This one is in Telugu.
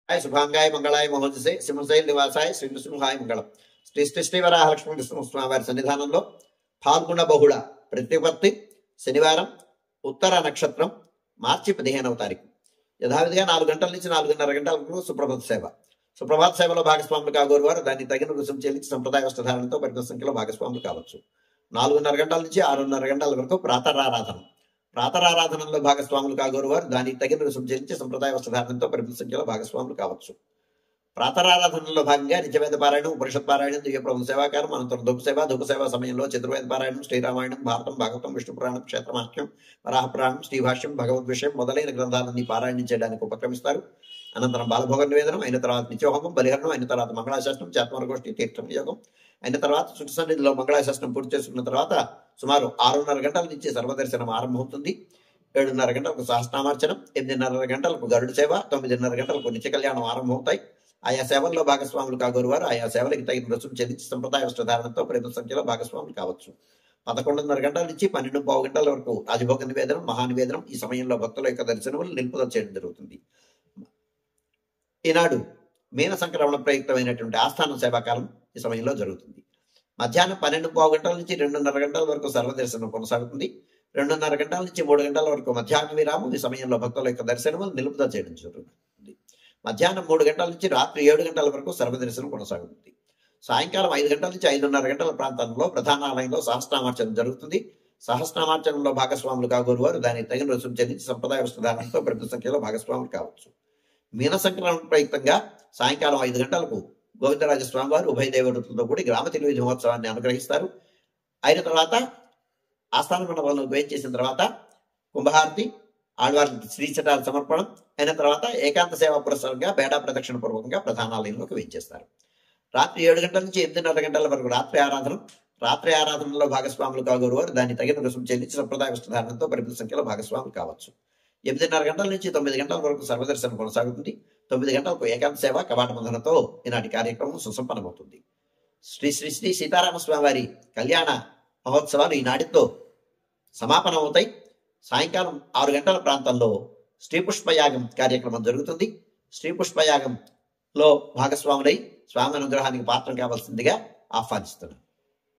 శుభాంగాయ మంగళాయ మహోదశే సింహశైల నివాసాయ శ్రీ నృసింహాయ మంగళం. శ్రీ శ్రీ శ్రీ వరాహలక్ష్మీ నృసింహస్వామి వారి సన్నిధానంలో ఫాల్గుణ బహుళ ప్రతిపత్తి శనివారం ఉత్తర నక్షత్రం మార్చి 15వ తారీఖు యథావిధిగా 4 గంటల నుంచి 4:30 గంటల వరకు సుప్రభాత సేవ. సుప్రభాత సేవలో భాగస్వాములు కాగోరు వారు దాన్ని తగిన రుసుము చెల్లించి సంప్రదాయ వస్త్రధారణతో పరిమిత సంఖ్యలో భాగస్వాములు కావచ్చు. 4:30 గంటల నుంచి 6:30 గంటల వరకు ప్రాతరారాధన. ప్రాతరారాధనలో భాగస్వాములు కాగోరు వారు దానికి తగిన రుసుము చెల్లించి సంప్రదాయ వస్త్రధారణతో పరిమిత సంఖ్యలో భాగస్వాములు కావచ్చు. ప్రాతరారాధనలో భాగంగా నిత్యవేద పారాయణం, ఉపనిషత్ పారాయణం, దివ్యప్రభు సేవాకారం, అనంతరం ధూప సేవ సమయంలో చతుర్వేద పారాయణం, శ్రీరామాయణం, భారతం, భాగవతం, విష్ణు పురాణం, క్షేత్రమాఖ్యం, వరాహపురాణం, శ్రీభాష్యం, భగవద్విషయం మొదలైన గ్రంథాలన్నీ పారాయణం చేయడానికి ఉపక్రమిస్తారు. అనంతరం బాలభోగ నివేదనం అయిన తర్వాత నిత్యోహోమం, బలిహరణం అయిన తర్వాత మంగళాశాసనం, చాత్మరగోష్ఠి, తీర్థం వియోగం అయిన తర్వాత శుద్ధ సన్నిధిలో మంగళాశాసనం పూర్తి చేసుకున్న తర్వాత సుమారు 6:30 గంటల నుంచి సర్వదర్శనం ఆరంభమవుతుంది. 7:30 గంటలకు సహస్రనామార్చనం, 8:30 గంటలకు గరుడ సేవ, 9:30 గంటలకు నిత్య కళ్యాణం ఆరంభమవుతాయి. ఆయా సేవల్లో భాగస్వాములు కాగోరు వారు ఆయా సేవలకు తగిన రుసుము చెల్లించి సంప్రదాయ వస్త్రధారణతో పరిమిత సంఖ్యలో భాగస్వాములు కావచ్చు. 11:30 గంటల నుంచి 12:15 గంటల వరకు రాజభోగ నివేదనం, మహానివేదనం. ఈ సమయంలో భక్తుల యొక్క దర్శనములు నిలుపుదల చేయడం జరుగుతుంది. ఈనాడు మీన సంక్రమణ ప్రయుక్తమైనటువంటి ఆస్థాన సేవాకాలం ఈ సమయంలో జరుగుతుంది. మధ్యాహ్నం 12:15 గంటల నుంచి 2:30 గంటల వరకు సర్వదర్శనం కొనసాగుతుంది. 2:30 గంటల నుంచి 3 గంటల వరకు మధ్యాహ్న విరామం. ఈ సమయంలో భక్తుల యొక్క దర్శనములు నిలుపుదల చేయడం జరుగుతుంది. మధ్యాహ్నం 3 గంటల నుంచి రాత్రి 7 గంటల వరకు సర్వదర్శనం కొనసాగుతుంది. సాయంకాలం 5 గంటల నుంచి 5:30 గంటల ప్రాంతంలో ప్రధాన ఆలయంలో సహస్రనామార్చన జరుగుతుంది. సహస్రనామార్చనంలో భాగస్వాములు కాగోరు వారు దానికి తగిన రుసుము చెల్లించి సంప్రదాయ వస్త్రధారణతో పరిమిత సంఖ్యలో భాగస్వాములు కావచ్చు. మీన సంక్రమణ ప్రయుక్తంగా సాయంకాలం 5 గంటలకు గోవిందరాజస్వామి వారు ఉభయ దేవతలతో కూడి గ్రామ తెలివి మహోత్సవాన్ని అనుగ్రహిస్తారు. అయిన తర్వాత ఆస్థాన మండపంలో వేయించేసిన తర్వాత కుంభహారతి, ఆళ్వారికి శ్రీచటాల సమర్పణం అయిన తర్వాత ఏకాంత సేవా పురస్సరంగా బేడా ప్రదక్షిణ పూర్వకంగా ప్రధానాలయంలోకి వేయించేస్తారు. రాత్రి 7 గంటల నుంచి 8:30 గంటల వరకు రాత్రి ఆరాధన. రాత్రి ఆరాధనలో భాగస్వాములు కాగోరు వారు దాన్ని తగిన రుసుము చెల్లించి సంప్రదాయ వస్త్రధారణతో పరిమిత సంఖ్యలో భాగస్వాములు కావచ్చు. 8:30 గంటల నుంచి 9 గంటల వరకు సర్వదర్శనం కొనసాగుతుంది. 9 గంటలకు ఏకాంత సేవ కవాట బంధనతో ఈనాటి కార్యక్రమం సుసంపన్నమవుతుంది. శ్రీ శ్రీ శ్రీ సీతారామస్వామి వారి కళ్యాణ మహోత్సవాలు ఈనాటితో సమాపనం అవుతాయి. సాయంకాలం 6 గంటల ప్రాంతంలో శ్రీ పుష్పయాగం కార్యక్రమం జరుగుతుంది. శ్రీ పుష్పయాగంలో భాగస్వాములై స్వామి అనుగ్రహానికి పాత్రం కావాల్సిందిగా ఆహ్వానిస్తున్నాను.